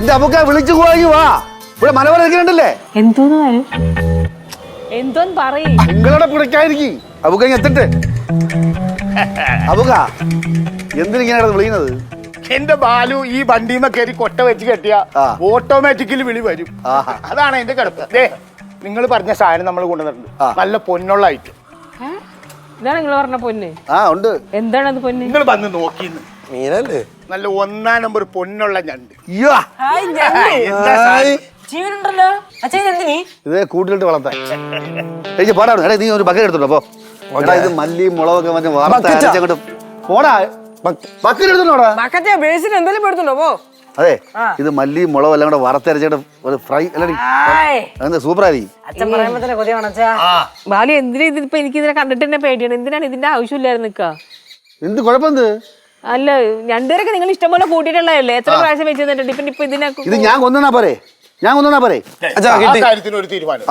എന്റെ അപ്പൊക്കെ വിളിച്ചു പോയി വാ. ഇവിടെ മനവരക്കണ്ടല്ലേ എന്തോന്ന് പറയ്. നിങ്ങളുടെ പിടിക്കായിരിക്കും അബുക്ക എത്തട്ടെ. അബുക്ക എന്തിനിങ്ങനെ വിളിക്കുന്നത്? എന്റെ ബാലു ഈ വണ്ടിമ കയറി കൊട്ട വെച്ച് കെട്ടിയ ഓട്ടോമാറ്റിക്കലി വിളി വരും. അതാണ് എന്റെ കിടപ്പ്. നിങ്ങൾ പറഞ്ഞ സാധനം നമ്മൾ കൊണ്ടുവന്നിട്ടുണ്ട്. നല്ല പൊന്നുള്ള ഐറ്റം. ഇതാണ് നിങ്ങൾ പറഞ്ഞ പൊന്ന്? ഉണ്ട്. എന്താണ് അത് പൊന്ന്? നിങ്ങൾ വന്ന് നോക്കിന്ന്. മീനല്ലേ? നല്ല 1 നമ്പർ പൊന്നുള്ള ഞണ്ട്. ഇത് കൂട്ടിലിട്ട് വളർത്താൻ പാടാണ്. നീ ഒരു ബക്കറ്റ് എടുത്തോട്ടോ. അപ്പൊ ഇത് മല്ലി മുളകൊക്കെ മറ്റേ വാർത്ത പോടാ. ബക്കറ്റ് എടുത്തോടാ. അതെ, ഇത് മല്ലി മുളക് എല്ലാം കൂടെ വറുത്തരച്ചിട്ട് ഒരു ഫ്രൈ അല്ലേ? സൂപ്പറായിരിക്കും. ബാലു എന്തിനാ ഇതിപ്പോ എനിക്ക് ഇതിനെ കണ്ടിട്ട് തന്നെ പേടിയാണ്. എന്തിനാണ് ഇതിന്റെ ആവശ്യമില്ലായിരുന്നു നിക്കാ? എന്ത് കുഴപ്പം? അല്ല, രണ്ടുപേരൊക്കെ നിങ്ങൾ ഇഷ്ടംപോലെ കൂട്ടിയിട്ടുള്ളതല്ലേ? എത്ര പ്രാവശ്യം വെച്ച് തന്നിട്ടുണ്ട്. ഇപ്പൊ ഇതിനെ ഇത് ഞാൻ കൊന്നാ പോരെ? ഞാൻ കൊന്നാ പോരെ? കാര്യത്തിന് ഒരു തീരുമാനം.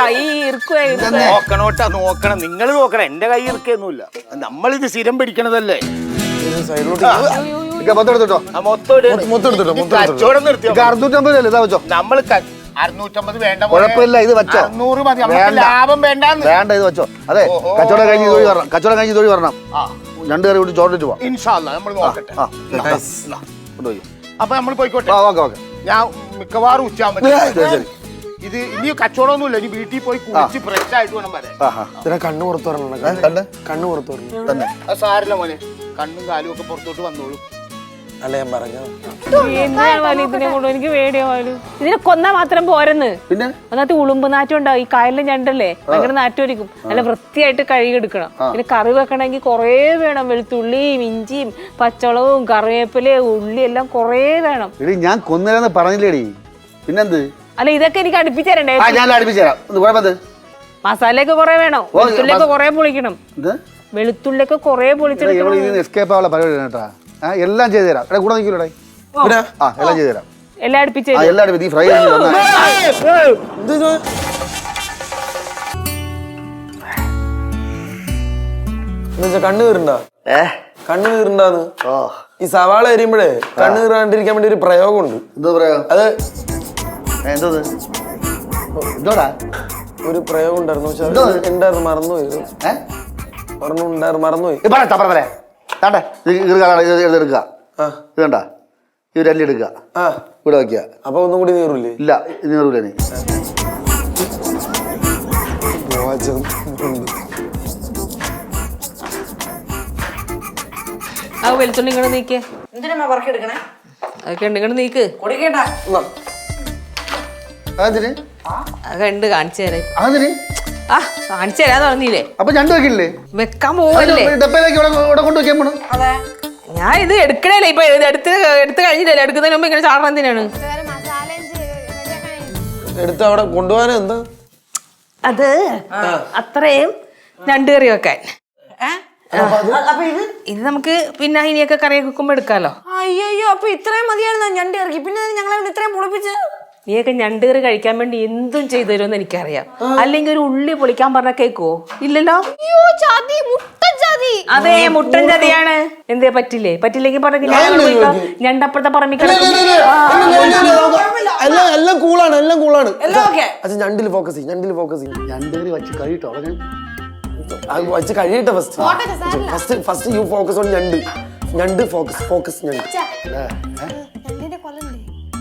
കൈ നോക്കണം. നിങ്ങൾ നോക്കണം. എന്റെ കൈ ഇറുക്കൊന്നുമില്ല. നമ്മളിത് സ്ഥിരം പിടിക്കണതല്ലേ. നമ്മൾ 650 വേണ്ട. കുഴപ്പമില്ല, ഇത് വെച്ചോ. 600 മതി. ലാഭം വേണ്ട. ഇത് വെച്ചോ. അതെ, കച്ചവടം കഴിഞ്ഞ് തൊഴി വരണം. കച്ചവടം കഴിഞ്ഞ് തൊഴി വരണം. 2 കറി കൂടി ചോറിട്ട് പോവാം. ഇൻഷാ അല്ലാഹ് നമ്മൾ നോക്കട്ടെ. കൊണ്ടുപോയി. അപ്പൊ നമ്മൾ പോയിക്കോട്ടെ. ഞാൻ മിക്കവാറും ഉച്ചയാകുമ്പോ ഇത് ഇനി കച്ചവടമൊന്നുമില്ല. ഇനി വീട്ടിൽ പോയി കുളിച്ച് ഫ്രഷ് ആയിട്ട് വേണം വരാൻ. കണ്ണു പുറത്തു വരണം. കണ്ണു പുറത്തു വരണം തന്നെ. അത് സാരില്ല മോനെ. കണ്ണും കാലും ഒക്കെ പുറത്തോട്ട് വന്നോളൂ. അല്ല, ഞാൻ പറഞ്ഞു. ഇതിനെ കൊണ്ട് എനിക്ക് പേടിയാവാലു. ഇതിനെ കൊന്നാ മാത്രം പോരെന്ന്. പിന്നെ അതിനകത്ത് ഉളുമ്പ് നാറ്റം ഉണ്ടാവും. ഈ കായലിലെ ഞണ്ടല്ലേ, ഭയങ്കര നാറ്റമായിരിക്കും. നല്ല വൃത്തിയായിട്ട് കഴുകിയെടുക്കണം. പിന്നെ കറി വെക്കണമെങ്കിൽ കുറേ വേണം. വെളുത്തുള്ളിയും ഇഞ്ചിയും പച്ചമുളകും കറിവേപ്പിലയും ഉള്ളി എല്ലാം കുറേ വേണം. ഞാൻ കൊന്നില്ലെന്ന് പറഞ്ഞില്ലേടി, പിന്നെന്ത്? അല്ല, ഇതൊക്കെ എനിക്ക് അടുപ്പിച്ച് തരണ്ടേ? ഞാൻ അടുപ്പിച്ചുതരാം. മസാലയൊക്കെ കുറേ വേണം. വെളുത്തുള്ളിയൊക്കെ കുറേ പൊളിക്കണം. വെളുത്തുള്ളിയൊക്കെ കുറേ പൊളിച്ചെടുക്കണം. എസ്കേപ്പ് ആവുള്ള പരിപാടി കേട്ടാ. എല്ലാം ചെയ്തു തരാം. കൂടെ നിൽക്കൂടെ? എല്ലാം ചെയ്തു തരാം. എല്ലാം അടുപ്പിച്ച് എല്ലാം അടുപ്പി ഫ്രൈ കണ്ണു കീറുണ്ടാ? കണ്ണു കീറുണ്ടാന്ന്. ഈ സവാള എരിയുമ്പോഴേ കണ്ണു കീറാണ്ടിരിക്കാൻ വേണ്ടി ഒരു പ്രയോഗമുണ്ട്. എന്തോ പ്രയോഗം? അത് എന്തോന്ന്? എന്തോടാ ഒരു പ്രയോഗം ഉണ്ടായിരുന്നു. പക്ഷെ ഉണ്ടായിരുന്നു, മറന്നുപോയി. മറന്നുപോയി. എടുക്കുക. ഇത് കണ്ട, ഇത് രല്ലി എടുക്കുക, ഇവിടെ വയ്ക്കുക. അപ്പൊ ഒന്നും കൂടി നീറൂല്ലേ? ഇല്ല, ഇത് നീറൂല. നീ ആ വെളുത്തുള്ളി ഇങ്ങോട്ട് നീക്കേ. അതൊക്കെ ഉണ്ട്, ഇങ്ങോട്ട് നീക്ക്. അതൊക്കെ കാണിച്ചു തരാം. കാണിച്ചു തരാന്ന് പറഞ്ഞില്ലേ? അപ്പൊ ഞണ്ട് വെക്കില്ലേ? വെക്കാൻ പോവല്ലേ? കൊണ്ടുവയ്ക്കാൻ പോണു. ഞാൻ ഇത് എടുക്കണല്ലേ. ഇപ്പൊ എടുത്ത് കഴിഞ്ഞില്ലല്ലേ? എടുക്കുന്നതിന് മുമ്പ് ഇങ്ങനെ ചാടണം എന്തിനാണ്? എടുത്ത് അവിടെ കൊണ്ടുപോകാൻ എന്താ? അത് അത്രയും ഞണ്ട് കറി വെക്കാൻ. ഇത് നമുക്ക് പിന്നെ ഇനിയൊക്കെ കറി വെക്കുമ്പോ എടുക്കാലോ. അയ്യോ, അപ്പൊ ഇത്രയും മതിയായിരുന്നു ഞണ്ട് കറി. പിന്നെ ഞങ്ങളെ ഇത്രയും പൊളിപ്പിച്ച്. നീയൊക്കെ ഞണ്ട് കറി കഴിക്കാൻ വേണ്ടി എന്തും ചെയ്തു തരുമെന്ന് എനിക്കറിയാം. അല്ലെങ്കിൽ ഒരു ഉള്ളി പൊളിക്കാൻ പറഞ്ഞ കേക്കോ? ഇല്ലല്ലോ. അതെ, മുട്ടൻ ചതിയാണ്. എന്തേ പറ്റില്ലേ? പറ്റില്ലെങ്കിൽ പറഞ്ഞ ഞണ്ടപ്പുറത്തെ പറമ്പിക്കാൻ. എല്ലാം കൂളാണ്, എല്ലാം കൂളാണ്. ഞണ്ടിൽ ഫോക്കസ് ചെയ്യും. ഞണ്ട് കറി വെച്ച് കഴിട്ടോ. വെച്ച് കഴിയട്ടെ. ഫസ്റ്റ് യു ഫോക്കസ് ഓൺ ഞണ്ട് ഫോക്കസ് ഞണ്ട്.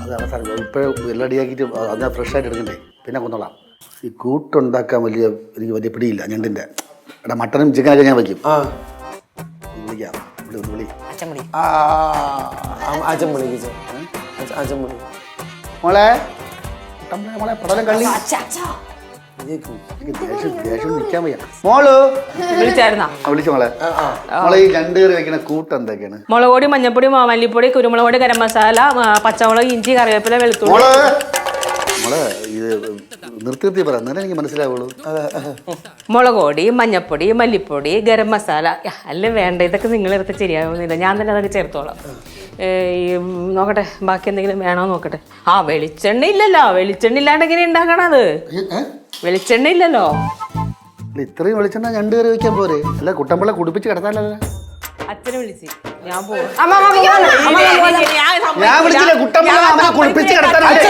അത് അവസാനം ഇപ്പോഴും എല്ലാം റെഡിയാക്കിയിട്ട് അത് ഫ്രഷ് ആയിട്ട് എടുക്കണ്ടേ, പിന്നെ കൊന്നോളാം. ഈ കൂട്ടുണ്ടാക്കാൻ എനിക്ക് വലിയ പിടിയില്ല ഞണ്ടിൻ്റെ. എടാ, മട്ടനും ചിക്കനൊക്കെ ഞാൻ വയ്ക്കും. വിളിക്കാം. മോളെ മോളെ പടലം കള്ളി ദേഷ്യം നിൽക്കാൻ വയ്യ. മോള് വിളിച്ചായിരുന്നാ? വിളിച്ചു മോളെ. മോളെ ഈ ഞണ്ട് കറി വെക്കുന്ന കൂട്ട് എന്തൊക്കെയാണ്? മുളക് പൊടി, മഞ്ഞപ്പൊടി, മല്ലിപ്പൊടി, കുരുമുളക് പൊടി, ഗരം മസാല, പച്ചമുളക്, ഇഞ്ചി, കറിവേപ്പില, വെളുത്തുള്ളി. മോളെ ഇത് നിർത്തി പറ, എന്നാലേ എനിക്ക് മനസ്സിലാവുള്ളൂ. മുളക് പൊടി, മഞ്ഞപ്പൊടി, മല്ലിപ്പൊടി, ഗരം മസാല. അല്ല വേണ്ട, ഇതൊക്കെ നിങ്ങളെടുത്ത് ശരിയാവുന്നില്ല. ഞാൻ തന്നെ അതൊക്കെ ചേർത്തോളാം. നോക്കട്ടെ, ബാക്കി എന്തെങ്കിലും വേണോ നോക്കട്ടെ. വെളിച്ചെണ്ണ ഇല്ലല്ലോ. വെളിച്ചെണ്ണ ഇല്ലാണ്ട് എങ്ങനെ ഉണ്ടാക്കണത്? വെളിച്ചെണ്ണ ഇല്ലല്ലോ. ഇത്രയും വെളിച്ചെണ്ണ ഞണ്ട് കറി വെക്കാൻ പോരെ? അല്ല കുട്ടമ്പിള്ള കുടിപ്പിച്ച് കിടത്താനല്ല. അച്ഛനെ വിളിച്ച് ഞാൻ പോകും. അമ്മ ഞാൻ വിളിച്ചില്ല, കുട്ടമ്പിള്ള അവനെ കുളിപ്പിച്ച് കിടത്താനല്ലേ.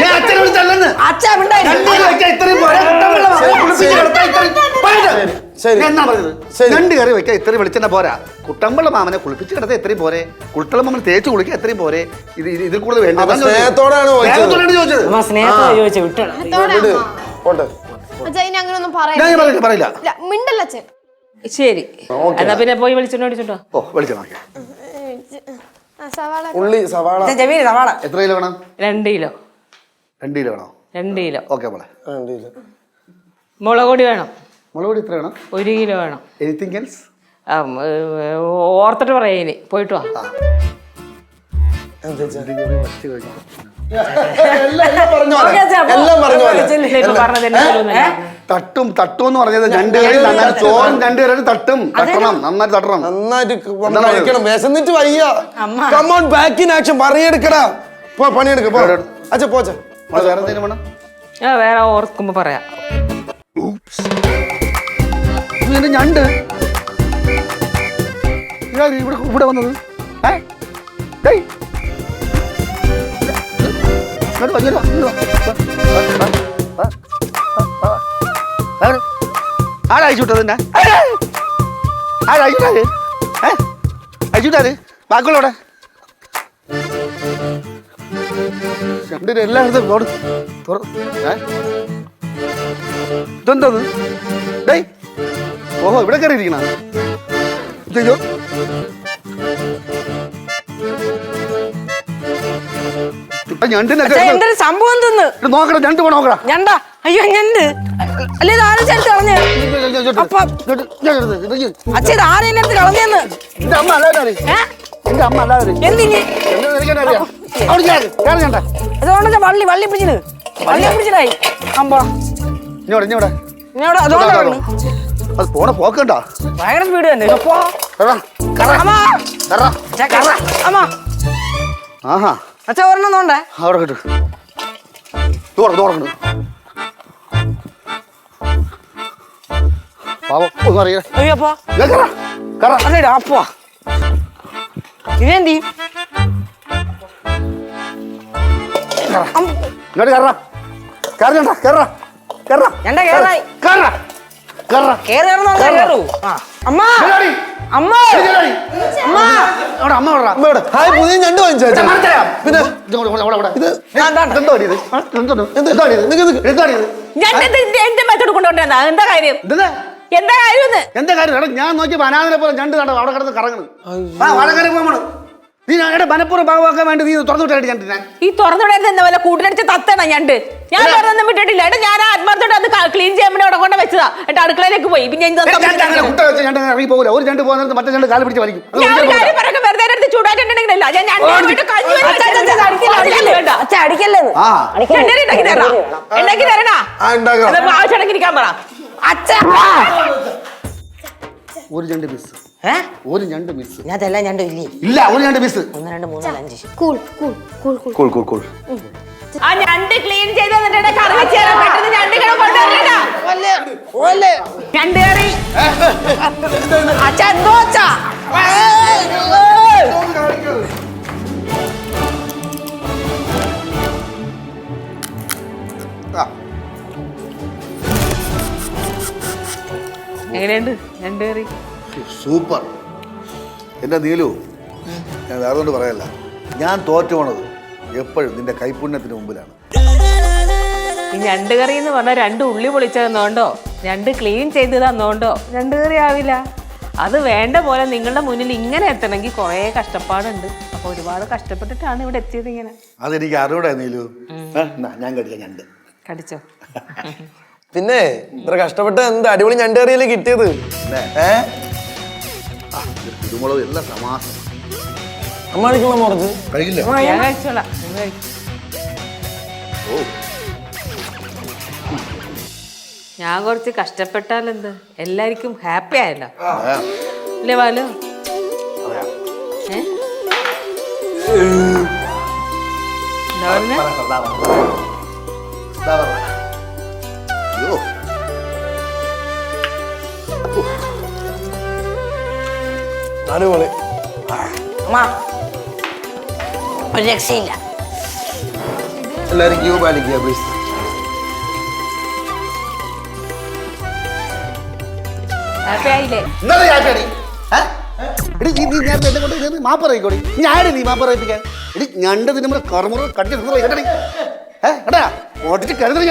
ഞാൻ അച്ഛനെ വിളിച്ചല്ലെന്ന്. അച്ഛാ മിണ്ടായി ഞണ്ട് കറി വെക്കാൻ ഇത്രയും പോരെ? കുട്ടമ്പിള്ള അവനെ കുളിപ്പിച്ച് കിടത്താൻ ഇത്രയും പോരെ? ശരി. എന്നാ പറഞ്ഞത്? ഞണ്ട് കറി വെക്കാൻ ഇത്രയും വെളിച്ചെണ്ണ പോരാ. കുട്ടമ്പിള്ള മാമനെ കുളിപ്പിച്ച് കിടത്താൻ എത്രയും പോരെ? കുട്ടളം മാമനെ തേച്ച് കുളിക്കാൻ എത്രയും പോരെ? ഇതിൽ കൂടുതൽ വേണ്ട. സ്നേഹത്തോടാണ് ചോദിച്ചത്. സ്നേഹത്തോടെ ചോദിച്ചു വിട്ടോ. അച്ഛാ ഇനി അങ്ങനെയൊന്നും ഞാൻ പറയില്ല. മിണ്ടല്ല അച്ഛൻ. ശരി, എന്നാ പിന്നെ പോയി വിളിച്ചോണ്ട് വിളിച്ചോട്ടോ. ഓ വെളിച്ചെണ്ണ സവാള ഉള്ളി സവാള സവാള എത്ര കിലോ വേണം? 2 കിലോ. 2 കിലോ വേണോ? 2 കിലോ. ഓക്കെ മോളെ. മുളക് പൊടി വേണം. മുളക് പൊടി എത്ര വേണം? 1 കിലോ വേണം. Anything else? ഓർത്തിട്ട് പറയാ ഇനി പോയിട്ട് വാ. തട്ടും തട്ടും എന്ന് പറഞ്ഞത് ഞണ്ട് കറി നന്നായിട്ട് ചോറും ഞണ്ട് കറി തട്ടും തട്ടണം, നന്നായിട്ട് തട്ടണം. നന്നായിട്ട് വിശന്നിട്ട് വയ്യ. കമോൺ ബാക്ക് ഇൻ ആക്ഷൻ പണിയെടുക്കടാ. പോ പണിയെടുക്ക പോ. അച്ഛാ പോച്ച. വേറെ എന്തെങ്കിലും വേണം? വേറെ ഓർക്കുമ്പോ പറയാം. ഇതിന്റെ ഞണ്ട് ഇവിടെ വന്നത് ആരയച്ചുവിട്ടത്? തന്നെ ആരയച്ചുവിട്ടാര്? അയച്ചുവിട്ടാര്? ബാക്കിയുള്ളവിടെ രണ്ടിനും എല്ലായിടത്തും ഇതെന്തത്? ഡേയ് ഓഹോ ഇവിടെ കയറിയിരിക്കണ. അയ്യോ ഞണ്ടിനൊക്കെ സംഭവം തിന്ന് നോക്കടാ, ഞണ്ട് പോ നോക്കടാ. ഞണ്ടാ? അയ്യോ ഞണ്ട് അല്ലേ? ഇത് ആരും ചേർത്ത് കളഞ്ഞ് അച്ഛൻ ഇത് ആരെയും എടുത്ത് കളഞ്ഞെന്ന്. എന്റെ അമ്മ അല്ലാതെ എന്റെ അമ്മ അല്ലാതെ എന്തിന് അതുകൊണ്ട് വള്ളി പിടിച്ചിട്ട് വള്ളി പിടിച്ചിട്ടായി അമ്പോ ഇഞ്ഞോടെ ഇഞ്ഞോടെ ഇങ്ങോട്ട് അതുകൊണ്ടാണ് അത് പോണ പോക്കണ്ടാ. ഭയങ്കര സ്പീഡ് തന്നെ. ആഹാ അച്ഛ ഒരെണ്ണം നോണ്ടേ അവിടെ കിട്ടു. തുറക്കണു പാവം ഒന്നും അറിയാ. അയ്യോപ്പാ അല്ലേടാ അപ്പോ ഇതെന്തി ഇങ്ങോട്ട് കയറാ കയറണ്ട കയറാ കയറാ ഞണ്ട കേറായി കയറാ കയറാ കേറൂ. അമ്മ അമ്മ അമ്മ അമ്മ ഹായ് പുതിയ ഞണ്ട് വാങ്ങിച്ചാ പിന്നെ എന്റെ മെത്തോട് കൊണ്ടുകൊണ്ടാ എന്താ കാര്യം? എന്താ കാര്യം? എന്താ കാര്യം? ഞാൻ നോക്കിയപ്പോ അനാഥനെ പോലെ ഞണ്ട് കണ്ടോ അവിടെ കിടന്ന് കറങ്ങണ്. വടകര പോകണം. നീ ഞങ്ങളുടെ മനപ്പുറം ഭാഗമാക്കാൻ വേണ്ടി നീ തുറന്നു വിട്ടായിട്ട് ഞണ്ടിനെ. ഈ തുറന്നുവിടായിരുന്നു എന്താ പോലെ കൂട്ടിനടിച്ച് തത്തണ ഞണ്ട്. ഞാൻ തുറന്നൊന്നും വിട്ടിട്ടില്ല. ഏട്ടാ ഞാൻ ആത്മാർത്ഥോട്ട് അത് ക്ലീൻ ചെയ്യാൻ വേണ്ടി അവിടെ കൊണ്ട് വെച്ചതാ. എന്നിട്ട് അടുക്കളയിലേക്ക് പോയി. പിന്നെ കുട്ട വെച്ച ഞണ്ട് ഇറങ്ങി പോകില്ല. ഒരു ഞണ്ട് പോകുന്നത് മറ്റേ ഞണ്ട് കാല് പിടിച്ച് വലിക്കും. വെറുതെ എടുത്ത് ചൂടായിട്ടുണ്ടെങ്കിലല്ല ഞാൻ ആവശ്യമാണെങ്കിൽ പറ. ഒരു ഞണ്ട് മിസ്. ഒരു ഞണ്ട് മിസ്. ഞാൻ എല്ലാം ഞണ്ട് ഇല്ലേ? ഇല്ല ഒരു ഞണ്ട് മിസ്. 1 2 3 4 5 കൂൾ ആ ഞണ്ട് ക്ലീൻ ചെയ്ത് തന്നിട്ട് കറി വെച്ചേരാ. പെട്ടെന്ന് ഞണ്ട് കറി കൊണ്ടുവരണ്ട. ഞണ്ട് കറി അച്ഛ എന്തോ അച്ഛ എങ്ങനെയുണ്ട് ഞണ്ട് കറി? സൂപ്പർ. എന്റെ നീലു, ഞാൻ വേറെ കൊണ്ട് പറയല്ല, ഞാൻ തോറ്റു പോണത് എപ്പോഴും നിന്റെ കൈപുണ്യത്തിന് മുമ്പിലാണ്. ഈ ഞണ്ട് കറി എന്ന് പറഞ്ഞാൽ 2 ഉള്ളി പൊളിച്ച് തന്നോണ്ടോ 2 ക്ലീൻ ചെയ്ത് തന്നോണ്ടോ ഞണ്ട് കറി ആവില്ല. അത് വേണ്ട പോലെ നിങ്ങളുടെ മുന്നിൽ ഇങ്ങനെ എത്തണമെങ്കിൽ കുറേ കഷ്ടപ്പാടുണ്ട്. അപ്പൊ ഒരുപാട് കഷ്ടപ്പെട്ടിട്ടാണ് ഇവിടെ എത്തിയത്. ഇങ്ങനെ അതെനിക്ക് അറിയൂടെ നീലു. ഞാൻ കടിക്കാം ഞണ്ട്. കടിച്ചോ? പിന്നെ ഇത്ര കഷ്ടപ്പെട്ട് എന്ത് അടിപൊളി ഞണ്ട് കറിയല്ലേ കിട്ടിയത്. കുരുമുളക് എല്ലാം സമാസം. അമ്മ കഴിക്കണോ മുറച്ച്? കഴിക്കില്ല. ഞാൻ കഴിച്ചോളാം. ഞാൻ കുറച്ച് കഷ്ടപ്പെട്ടാലെന്ത് എല്ലാവർക്കും ഹാപ്പി ആയല്ലോ അല്ലേ ബാലു? എന്താ പറഞ്ഞ? അടിപൊളി. അമ്മ ഒരു രക്ഷയില്ല. എല്ലാരും ക്യൂ പാലിക്കുക പ്ലീസ്. ഹാപ്പി ആയില്ലേ? ഇന്നലെ ഞാൻ പേടി. എടി നീ നേരത്തെ എന്നെ കൊണ്ട് മാപ്പ് പറയിക്കോടി. ഞാനേ നീ മാപ്പ് പറയിപ്പിക്കാൻ. എടി ഞണ്ട് നമ്മുടെ കറുമുറ കട്ടി കേട്ടടി. എടാ ഓട്ടിട്ട് കരുതറി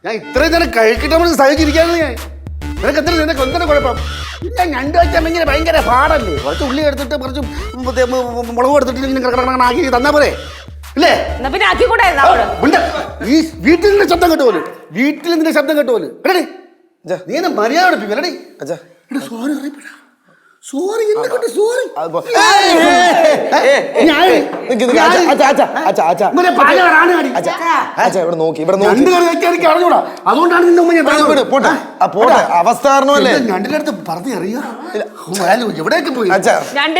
ഞാൻ ഇത്രയും നേരം കഴിക്കിട്ട് നമ്മൾ സഹിച്ചിരിക്കാന്ന് ഞാൻ. നിനക്ക് എന്തിനാ കുഴപ്പം? ഞാൻ ഞണ്ട് വെച്ചാൽ ഭയങ്കര പാടല്ലേ. കുറച്ച് ഉള്ളി എടുത്തിട്ട് കുറച്ച് മുളക് എടുത്തിട്ട് ആക്കി തന്നാ പോരെ ഇല്ലേ? എന്നാ പിന്നെ ആക്കിക്കൂടെ? ഈ വീട്ടിൽ നിന്റെ ശബ്ദം കേട്ടുപോലും. വീട്ടിൽ നിന്റെ ശബ്ദം കേട്ടുപോലും. എടേ നീ എന്നെ മര്യാദ പഠിപ്പിക്കലടി. സോറി അറിയപ്പെടാ. സോറി എന്നെ കൊണ്ട് സോറി. അറിഞ്ഞൂടാ. അതുകൊണ്ടാണ് നിന്റെ ഉമ്മ പോട്ടെ അവസ്ഥ ഞണ്ടിന്റെ അടുത്ത് പറഞ്ഞു അറിയാം. എവിടെയൊക്കെ പോയി നല്ല ഞണ്ട്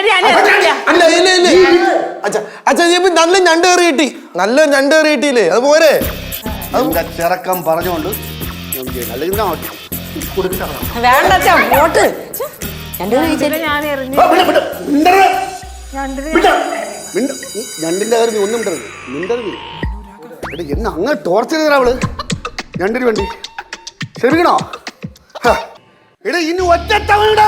കയറി കിട്ടി. നല്ല ഞണ്ട് കയറി കിട്ടിയില്ലേ? അത് പോരെ. അതിന്റെ ചിറക്കം പറഞ്ഞുകൊണ്ട് അല്ലെങ്കിൽ വേണ്ട പോട്ട്. ഞണ്ടിന്റെ കാര്യം നീ ഒന്നും മിണ്ടരുത്. എന്നെ അങ്ങ് ടോർച്ചർ ചെയ്ത അവള് ഞണ്ടിന് വേണ്ടി. ക്ഷമിക്കണോ? എടാ ഇനി ഒറ്റ തവണ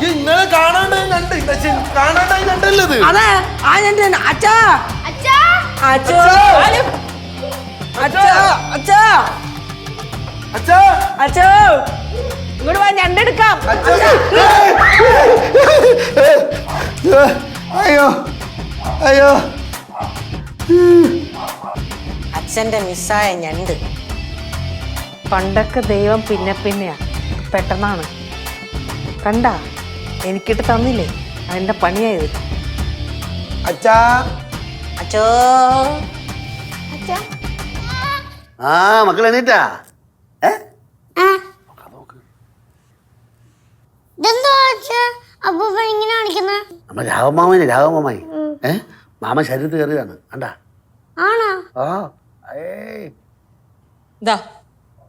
ഇന്നലെ കാണാണ്ടായി കണ്ടല്ലത്. അതെ ആ ഞണ്ട് തന്നെ. അച്ഛാ അച്ഛാ അച്ഛാ അച്ഛാ അച്ഛാ അച്ഛോ ഇങ്ങോട്ട് വാ, ഞണ്ടെടുക്കാം. അയ്യോ അയ്യോ അച്ഛന്റെ മിസ്സായ ഞണ്ട്. പണ്ടൊക്കെ ദൈവം പിന്നെ പിന്നെയാ, പെട്ടെന്നാണ്. കണ്ട എനിക്കിട്ട് തന്നില്ലേ, അതിന്റെ പണിയായത്. അച്ഛാ അച്ഛോ ആ മക്കൾ എണീറ്റാ? നമ്മ രാഘവമാമി മാമ ശരീരത്തിൽ കയറിയതാണ്. കണ്ടാ? ആ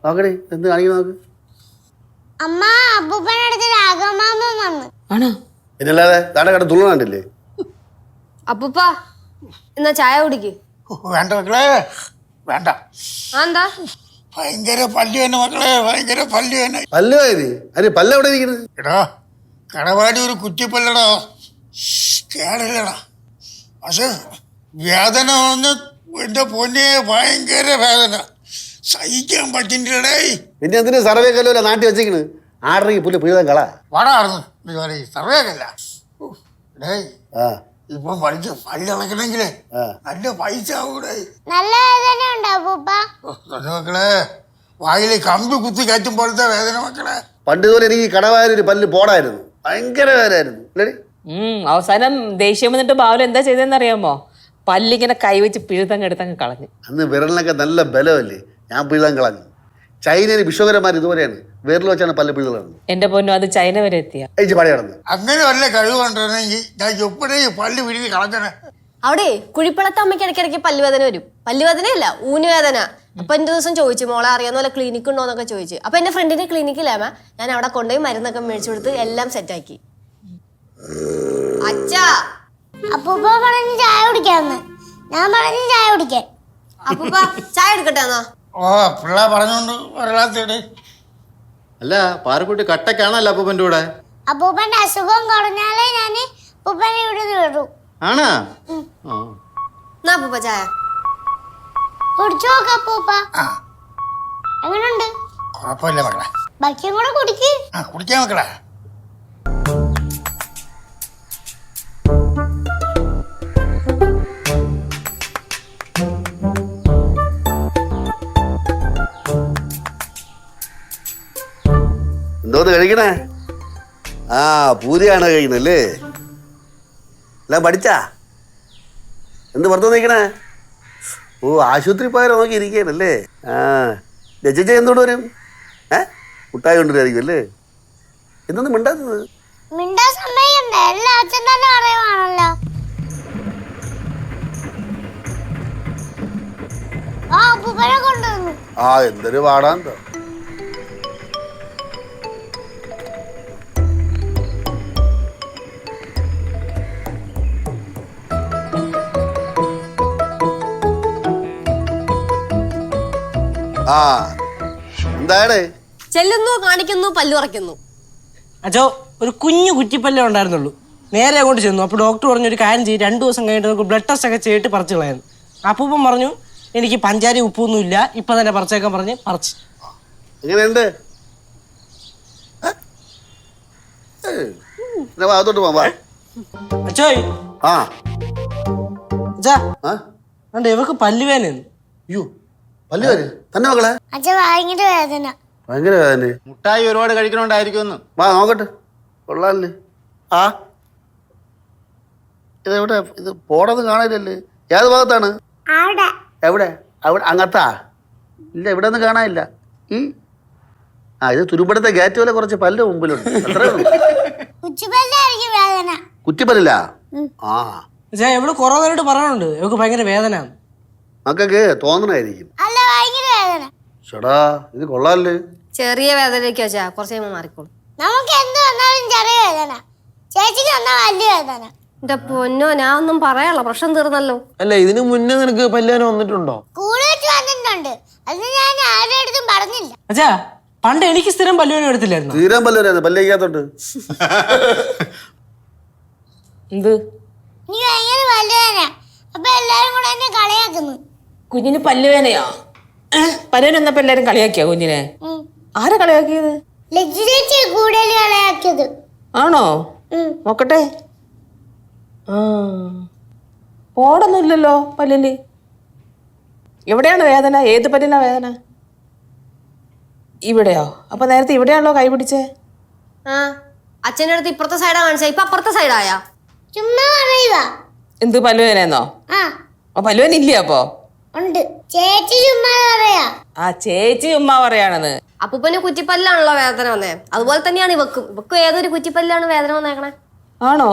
നോക്കടി എന്ത് കാണിക്കുന്നു നോക്ക്. അമ്മ അപ്പൂപ്പനടുത്ത് രാഘവമാമ വന്നു. പിന്നല്ലാതെ താടെ കട തുള്ളു കണ്ടില്ലേ? അപ്പൂപ്പ എന്നാ ചായ കുടിക്ക്. വേണ്ട മക്കളെ വേണ്ട. എന്താ? ഭയങ്കര പല്ലു തന്നെ മക്കളെ, ഭയങ്കര പല്ലു തന്നെ. പല്ല് ആയത് അരെ പല്ല് എവിടെ ഇരിക്കുന്നത്? എടാ കടവാടി ഒരു കുറ്റിപ്പല്ലടാ, കേടില്ലടാ. പക്ഷെ വേദന വന്ന് എന്റെ പൊന്നെ ഭയങ്കര വേദന, സഹിക്കാൻ പറ്റിണ്ടേ. പിന്നെ എന്തിനാ സർവേ കല്ലോ നാട്ടി വെച്ചിരിക്കണ്? ആടറിങ്ങി പുല്ല് പിഴുതാൻ കള വാടാർന്ന് സർവേക്കല്ല. ആ ഇപ്പം പഠിച്ച് പല്ലളക്കണെങ്കിലേ നല്ല പൈസ ആവൂടെ. നല്ല വേദന ഉണ്ടോ അപ്പൂപ്പ? മക്കളെ വായില് കമ്പി കുത്തി കയറ്റും പോലത്തെ വേദന മക്കളെ. പണ്ട് പോലെ എനിക്ക് കടവായൊരു പല്ല് പോടായിരുന്നു, ഭയങ്കര വേദനായിരുന്നു. അല്ലേ? അവസാനം ദേഷ്യം വന്നിട്ട് ബാവല് എന്താ ചെയ്തെന്നറിയാമോ? പല്ലിങ്ങനെ കൈവച്ച് പിഴുതങ്ങ് എടുത്തങ്ങ് കളഞ്ഞു. അന്ന് വിരലിനൊക്കെ നല്ല ബലമല്ലേ, ഞാൻ പിഴുതാൻ കളഞ്ഞു. ചൈനയിൽ വിശ്വകരന്മാർ ഇതുപോലെയാണ്, വിരൽ വെച്ചാണ് പല്ല് പിഴുതലാണ്. എന്റെ പൊന്നു, അത് ചൈന വരെ എത്തിയ പടി കടന്നു. അങ്ങനെ വല്ല കഴിവുണ്ടെങ്കിൽ ഞാൻ എപ്പോഴേ പല്ല് പിഴുതി കളഞ്ഞനെ. അവിടെ കുഴിപ്പളത്തെ അമ്മയ്ക്ക് ഇടയ്ക്കിടയ്ക്ക് പല്ലുവേദന വരും. പല്ലുവേദനയല്ല, ഊനുവേദന. അപ്പൊ എന്റെ ദിവസം ചോദിച്ചു, മോളെ അറിയാവുന്ന പോലെ ക്ലിനിക്ക് ഉണ്ടോന്നൊക്കെ ചോദിച്ചു. അപ്പൊ എന്റെ ഫ്രണ്ടിന്റെ ക്ലിനിക്കിലാമ ഞാൻ അവിടെ കൊണ്ടുപോയി മരുന്നൊക്കെ മേടിച്ചു കൊടുത്ത് എല്ലാം സെറ്റാക്കി. അച്ഛാ അപ്പൂപ്പ പറഞ്ഞു ചായ കുടിക്കാന്ന്. ഞാൻ പറഞ്ഞു ചായ കുടിക്കാൻ. അപ്പൂപ്പ ചായ എടുക്കട്ടെ എന്നാ? ഓ പിള്ളേ പറഞ്ഞോണ്ട് ഒരാളാത്തേടെ. അല്ല പാറക്കുട്ടി കട്ടക്കാണല്ലോ അപ്പൂപ്പൻ്റെ കൂടെ. അപ്പൂപ്പന്റെ അസുഖം കുറഞ്ഞാലേ ഞാൻ അപ്പൂപ്പനെ ഇവിടെ വിടൂ. ആണാ? എന്നാ അപ്പൂപ്പ ചായ കുടിച്ചു നോക്ക. അപ്പൂപ്പ എങ്ങനുണ്ട്? കുഴപ്പമില്ല മക്കളെ, ബാക്കിയും കൂടെ കുടിക്ക്. കുടിക്കാൻ മക്കളെ. എന്തോന്ന് കഴിക്കണേ? ആ പൂരിയാണ് കഴിക്കണല്ലേ? എല്ലാം പഠിച്ചാ? എന്ത് പുറത്തു നിൽക്കണേ? ഓ ആശുപത്രി പോയാലോ നോക്കി ഇരിക്കാനല്ലേ? ആ ചേച്ചി എന്തോട് വരും? മുട്ടായി കൊണ്ടുവരായിരിക്കും അല്ലേ? എന്തൊന്നും മിണ്ടാത്തത്? എല്ലാ അച്ഛൻ തന്നെ പറയുവാണല്ലോ. ആ അപ്പൂപ്പനെ കൊണ്ടുവന്നു. ആ എന്തൊരു പാടാന്തോ. ആ എന്താണ് ചെല്ലുന്നു, കാണിക്കുന്നു, പല്ലു പറിക്കുന്നു. അച്ഛോ ഒരു കുഞ്ഞു കുറ്റിപ്പല്ലേ ഉണ്ടായിരുന്നുള്ളൂ. നേരെ അങ്ങോട്ട് ചെന്നു. അപ്പോൾ ഡോക്ടർ പറഞ്ഞു ഒരു കാര്യം ചെയ്യും, 2 ദിവസം കഴിഞ്ഞിട്ട് നമുക്ക് ബ്ലഡ് ടെസ്റ്റ് ഒക്കെ ചെയ്തിട്ട് പറിച്ചു കളയാന്ന്. അപ്പൂപ്പൻ പറഞ്ഞു എനിക്ക് പഞ്ചാരി ഉപ്പൊന്നുമില്ല, ഇപ്പൊ തന്നെ പറിച്ചേക്കാൻ പറഞ്ഞ് പറിച്ച്. എങ്ങനെയുണ്ട്? അതോട്ട് പോവാ. അച്ഛോയ് ആ അച്ഛാ ആ അണ്ട് ഇവക്ക് പല്ലുവേനെന്ന്. അയ്യോ പല്ലു വരെ തന്നെ മക്കളെ അച്ഛൻ ഭയങ്കര വേദന. ഭയങ്കര വേദന. മുട്ടായി ഒരുപാട് കഴിക്കണോണ്ടായിരിക്കുമെന്ന്. വാ നോക്കട്ടെ. കൊള്ളാല്ലേ? ആ ഇതെവിടെ? ഇത് പോടത് കാണാനില്ലല്ലേ? ഏത് ഭാഗത്താണ്? അവിടെ എവിടെ? അവിടെ അങ്ങത്താ? ഇല്ല ഇവിടെ ഒന്നും കാണാനില്ല. ആ ഇത് തുരുമ്പടത്തെ ഗേറ്റ് പോലെ കുറച്ച് പല്ല് മുമ്പിലുണ്ട്. അത്രേ ഉള്ളൂ. ഉച്ചപ്പല്ലായിരിക്കും വേദന. കുറ്റിപ്പല്ലില്ല. ആ അച്ഛാ എവിടെ കുറേ നേരമായിട്ട് പറയാനുണ്ട് ഇവക്ക് ഭയങ്കര വേദന. മക്കൾക്ക് തോന്നണായിരിക്കും. അല്ല ഭയങ്കര വേദന. ചേടാ ഇത് കൊള്ളാല്ലേ? ചെറിയ വേദനയ്ക്ക് വെച്ചാ കുറച്ച് കഴിയുമ്പോൾ മാറിക്കോളും. നമുക്ക് എന്ത് വന്നാലും ചെറിയ വേദന. ചേച്ചിക്ക് വന്നാൽ വലിയ വേദന. എന്റെ പൊന്നോ, ഞാൻ ഒന്നും പറയാനുള്ള പ്രശ്നം തീർന്നല്ലോ. അല്ല ഇതിന് മുന്നേ നിനക്ക് പല്ലുവേദന വന്നിട്ടുണ്ടോ? സ്കൂളിൽ വെച്ച് വന്നിട്ടുണ്ട്. അത് ഞാൻ ആരുടെ അടുത്തും പറഞ്ഞില്ല. അച്ഛാ പണ്ട് എനിക്ക് സ്ഥിരം പല്ലുവേദന എടുത്തില്ലായിരുന്നു. തീരാൻ പല്ലുവരായിരുന്നു പല്ലേക്കാത്തോട്ട്. എന്ത് നീ ഭയങ്കര വലുവേദന. അപ്പൊ എല്ലാരും കൂടെ എന്നെ കളിയാക്കുന്നു. കുഞ്ഞിന് പല്ലുവേനയോ? പല്ലുവേന വന്നപ്പോ എല്ലാരും കളിയാക്കിയോ കുഞ്ഞിനെ? ആരാ കളിയാക്കിയത്? ലജ്ജു ചേച്ചിയെ കൂടുതൽ കളിയാക്കിയത്. ആണോ? നോക്കട്ടെ. ആ പോടൊന്നുമില്ലല്ലോ പല്ലില്. എവിടെയാണ് വേദന? ഏത് പല്ലിനാ വേദന? ഇവിടെയോ? അപ്പൊ നേരത്തെ ഇവിടെയാണല്ലോ കൈ പിടിച്ചേ. ആ അച്ഛൻ്റെ അടുത്ത് ഇപ്പുറത്തെ സൈഡാ കാണിച്ചാ, ഇപ്പൊ അപ്പുറത്തെ സൈഡായാ? ചുമ്മാ പറയുക. എന്ത് പല്ലുവേനെന്നോ? ആ പല്ലുവേന ഇല്ലേ അപ്പോ? ഉണ്ട്. ചേച്ചി ചുമ്മാ പറയാ. ആ ചേച്ചി ഉമ്മ പറയാണെന്ന്. അപ്പൂപ്പന് കുറ്റിപ്പല്ലാണല്ലോ വേദന വന്നേ. അതുപോലെ തന്നെയാണ് ഇവക്കും ഏതൊരു കുറ്റിപ്പല്ലാണ് വേദന വന്നേക്കണേ. ആണോ?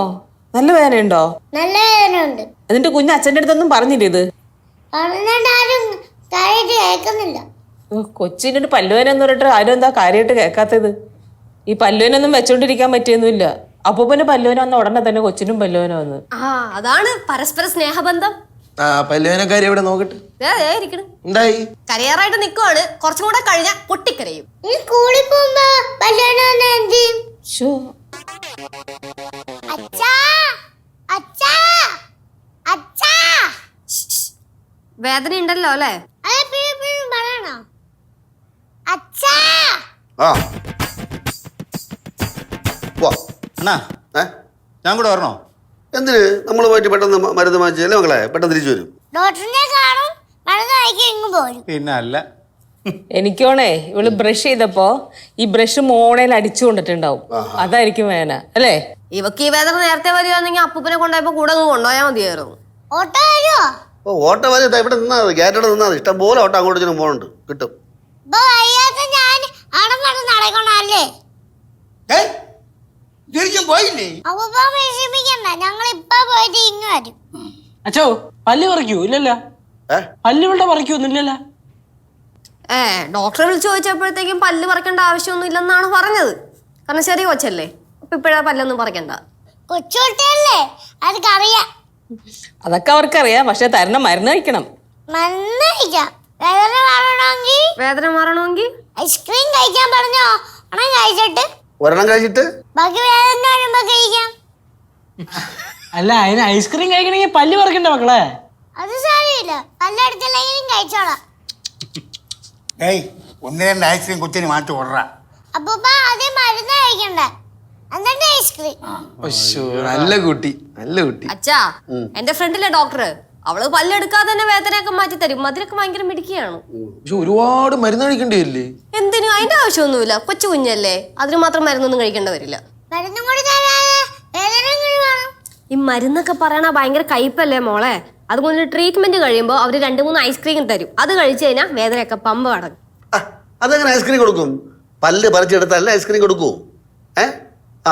നല്ല വേദനയുണ്ടോ? നല്ല വേദന ഉണ്ട്. എന്നിട്ട് കുഞ്ഞ് അച്ഛൻ്റെ അടുത്തൊന്നും പറഞ്ഞില്ലേ ഇത്? പറഞ്ഞിട്ട് ആരും കാര്യമായിട്ട് കേൾക്കുന്നില്ല. കൊച്ചിൻ്റെ പല്ലുവേന എന്ന് പറഞ്ഞിട്ട് ആരും എന്താ കാര്യമായിട്ട് കേൾക്കാത്തത്? ഈ പല്ലുവേനൊന്നും വെച്ചോണ്ടിരിക്കാൻ പറ്റിയൊന്നുമില്ല. അപ്പൂപ്പന് പല്ലുവേന വന്ന ഉടനെ തന്നെ കൊച്ചിനും പല്ലുവേന വന്ന്. ആ അതാണ് പരസ്പര സ്നേഹബന്ധം. ആ പല്ലുവേനക്കാരി എവിടെ നോക്കട്ടെ. എന്തായി? കരിയറായിട്ട് നിക്കുവാണ്. കുറച്ചും കൂടെ കഴിഞ്ഞാൽ പൊട്ടിക്കരയും. നീ സ്കൂളിൽ പോകുമ്പോ പല്ലുവേന വന്നാ എന്ത് ചെയ്യും? അച്ഛാ അച്ഛാ അച്ഛാ. വേദന ഉണ്ടല്ലോ അല്ലേ? അതെപ്പോഴും പറയണോ? അച്ഛാ. ആ വാ. അണ്ണാ ഏ ഞാൻ കൂടെ വരണോ? എന്തിന്? നമ്മൾ പോയിട്ട് പെട്ടെന്ന് മരുന്ന് വാങ്ങിച്ചല്ലേ മക്കളെ? പെട്ടെന്ന് തിരിച്ചു വരും. ഡോക്ടറിനെ കാണും, മരുന്ന് കഴിക്കും, ഇങ്ങ് പോരും. പിന്നെ അല്ല. എനിക്കോണേ ഇവള് ബ്രഷ് ചെയ്തപ്പോ ഈ ബ്രഷ് മോണയിൽ അടിച്ചു കൊണ്ടിട്ടുണ്ടാവും. അതായിരിക്കും വേദന അല്ലേ? ഇവക്ക് ഈ വേദന നേരത്തെ വരുവാണെങ്കിൽ അപ്പൂപ്പനെ കൊണ്ടുപോയപ്പോ കൂടെ അങ്ങ് കൊണ്ടുപോയാൽ മതിയായിരുന്നു. ഓട്ടോ വരുമോ? ഓ ഓട്ടോ വരെ ഇവിടെ നിന്നാൽ മതി. ഗേറ്റോടെ നിന്നാൽ മതി. ഇഷ്ടം പോലെ ഓട്ടോ അങ്ങോട്ട് ചെന്ന് പോകുന്നുണ്ട്. കിട്ടും. ഇപ്പൊ വയ്യാത്ത ഞാൻ അവിടെ പറഞ്ഞ് നടക്കണല്ലേ? പോയില്ലേ? അപ്പൊ വിഷമിക്കണ്ട, ഞങ്ങൾ ഇപ്പൊ പോയിട്ട് ഇങ്ങ് വരും. അച്ഛോ പല്ല് പറിക്കൂ? ഇല്ലല്ല. പല്ലുകളുടെ പറിക്കൊന്നുമില്ലല്ലോ. ഡോക്ടറെ വിളിച്ച് ചോദിച്ചപ്പോഴത്തേക്കും പല്ല് പറിക്കേണ്ട ആവശ്യമൊന്നും ഇല്ലെന്നാണ് പറഞ്ഞത്. കാരണം ചെറിയ കൊച്ചല്ലേ, അപ്പൊ ഇപ്പഴാ പല്ലൊന്നും പറിക്കണ്ട. കൊച്ചുകുട്ടിയല്ലേ, അവർക്കറിയാം. അതൊക്കെ അവർക്കറിയാം. പക്ഷെ തരണം മരുന്ന് കഴിക്കണം. മരുന്ന് കഴിക്കാം. വേദന മാറണമെങ്കിൽ ഐസ്ക്രീം കഴിക്കാൻ പറഞ്ഞോ? കഴിച്ചിട്ട് ഒരെണ്ണം കഴിച്ചിട്ട് ബാക്കി വേദന വരുമ്പോ കഴിക്കാം. അല്ല അതിന് ഐസ്ക്രീം കഴിക്കണമെങ്കിൽ പല്ല് പറിക്കണ്ട മക്കളെ. അത് സാരമില്ല, പല്ലെടുത്തില്ലെങ്കിലും കഴിച്ചോളാം. ഏയ് 1-2 ഐസ്ക്രീം കൊച്ചിന് മാറ്റി ഓർഡറാ. അപ്പൊ ആദ്യം മരുന്ന് കഴിക്കണ്ട, എന്നിട്ട് ഐസ്ക്രീം. നല്ല കുട്ടി, നല്ല കുട്ടി. അച്ഛാ, എന്റെ ഫ്രണ്ടിലെ ഡോക്ടർ, അവള് പല്ലെടുക്കാതെ തന്നെ വേദനയൊക്കെ മാറ്റി തരും. അതിനൊക്കെ ഭയങ്കര മിടിക്കുകയാണ്. പക്ഷെ ഒരുപാട് മരുന്ന് കഴിക്കേണ്ടിയല്ലേ? എന്തിനും അതിന്റെ ആവശ്യമൊന്നുമില്ല. കൊച്ചു കുഞ്ഞല്ലേ, അതിന് മാത്രം മരുന്നൊന്നും കഴിക്കേണ്ട വരില്ല. മരുന്നും കൂടി തരാതെ വേദന കാണും. ഈ മരുന്നൊക്കെ പറയണ ഭയങ്കര കയ്പല്ലേ മോളെ. അതുകൊണ്ട് ട്രീറ്റ്മെന്റ് കഴിയുമ്പോൾ അവർ 2-3 ഐസ്ക്രീം തരും. അത് കഴിച്ചു കഴിഞ്ഞാൽ വേദനയൊക്കെ പമ്പ കടക്കും. അതെങ്ങനെ ഐസ്ക്രീം കൊടുക്കും? പല്ല് പറിച്ചെടുത്തല്ലേ ഐസ്ക്രീം കൊടുക്കൂ?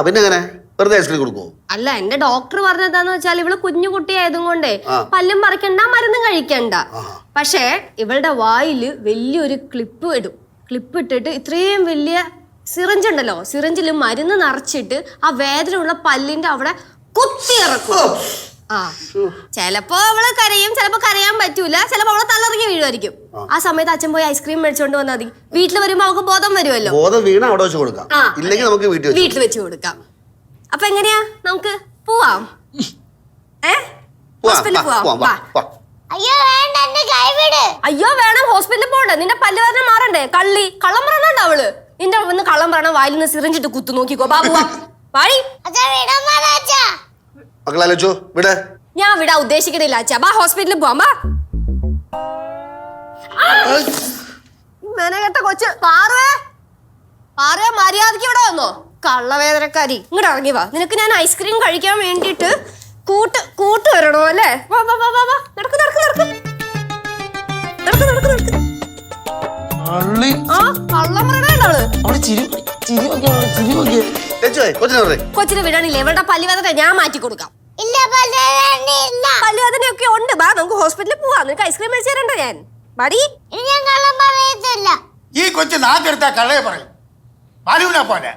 പിന്നെ എങ്ങനെ? വെറുതെ ഐസ്ക്രീം കൊടുക്കുവോ? അല്ല എന്റെ ഡോക്ടർ പറഞ്ഞതെന്ന് വെച്ചാൽ ഇവള് കുഞ്ഞു കുട്ടിയായതും കൊണ്ടേ പല്ലും പറിക്കണ്ട മരുന്നും കഴിക്കണ്ട. പക്ഷേ ഇവളുടെ വായില് വലിയൊരു ക്ലിപ്പ് ഇടും. ക്ലിപ്പ് ഇട്ടിട്ട് ഇത്രയും വലിയ സിറിഞ്ച് ഉണ്ടല്ലോ, സിറിഞ്ചിൽ മരുന്ന് നിറച്ചിട്ട് ആ വേദനയുള്ള പല്ലിന്റെ അവിടെ കുത്തിയിറക്കും. ആ ചിലപ്പോ അവള് കരയും, ചിലപ്പോ കരയാൻ പറ്റൂല, ചിലപ്പോ അവളെ തലറിങ്ങി വീഴുമായിരിക്കും. ആ സമയത്ത് അച്ഛൻ പോയി ഐസ്ക്രീം മേടിച്ചോണ്ട് വന്നാൽ മതി. വീട്ടിൽ വരുമ്പോ അവൾക്ക് ബോധം വരുമല്ലോ. ബോധം വീണ അവിടെ വെച്ച് കൊടുക്കാം, ഇല്ലെങ്കിൽ നമുക്ക് വീട്ടിൽ വെച്ച് കൊടുക്കാം. അപ്പൊ എങ്ങനെയാ നമുക്ക് പോവാം? ഹോസ്പിറ്റലിൽ പോവാം. അയ്യോ വേണ്ട, എന്നെ കൈവിട്. അയ്യോ വേണം, ഹോസ്പിറ്റലിൽ പോകണ്ടേ? നിന്റെ പല്ലുവേദന മാറണ്ടേ? കള്ളം പറയണോ അവള്? നിന്റെ ഒന്ന് കള്ളം പറയണ വായിൽ നിന്ന് സിറിഞ്ചിട്ട് കുത്തു നോക്കിക്കോ. ബാബുവാ വാടി. അച്ഛാ വിടാൻ പാടാ അച്ഛാ. മക്കളാലോചോ വിട. ഞാൻ വിടാൻ ഉദ്ദേശിക്കണില്ല അച്ഛാ. ബാ ഹോസ്പിറ്റലിൽ പോവാം. ബാ മെനകെട്ട കൊച്ച്. പാറുവേ മര്യാദക്ക് ഇവിടെ വന്നോ? കള്ളവേദനക്കാരി, ഇങ്ങോട്ട് ഇറങ്ങി വാ. നിനക്ക് ഞാൻ ഐസ്ക്രീം കഴിക്കാൻ വേണ്ടിട്ട് കൂട്ട് വരണോ അല്ലേ? വാ വാ വാ വാ വാ. നടക്ക് നടക്ക് നടക്ക് നടക്ക് നടക്ക് നടക്ക്. ആ കള്ളം പറയണവള്. കൊച്ചിനെ വിടണില്ലേ? ഇവളുടെ പല്ലുവേദന ഞാൻ മാറ്റി കൊടുക്കാം. ഇല്ല പല്ലുവേദന ഇല്ല. പല്ലുവേദനയൊക്കെ ഉണ്ട്. ബാ നമുക്ക് ഹോസ്പിറ്റലിൽ പോവാം. നിനക്ക് ഐസ്ക്രീം മേടിച്ചു തരണ്ട ഞാൻ. മടി. ഇനി ഞാൻ കള്ളം പറയത്തില്ല. ഈ കൊച്ചു നാക്കെടുത്താ കള്ളയെ പറയും. മാലൂന പോലെ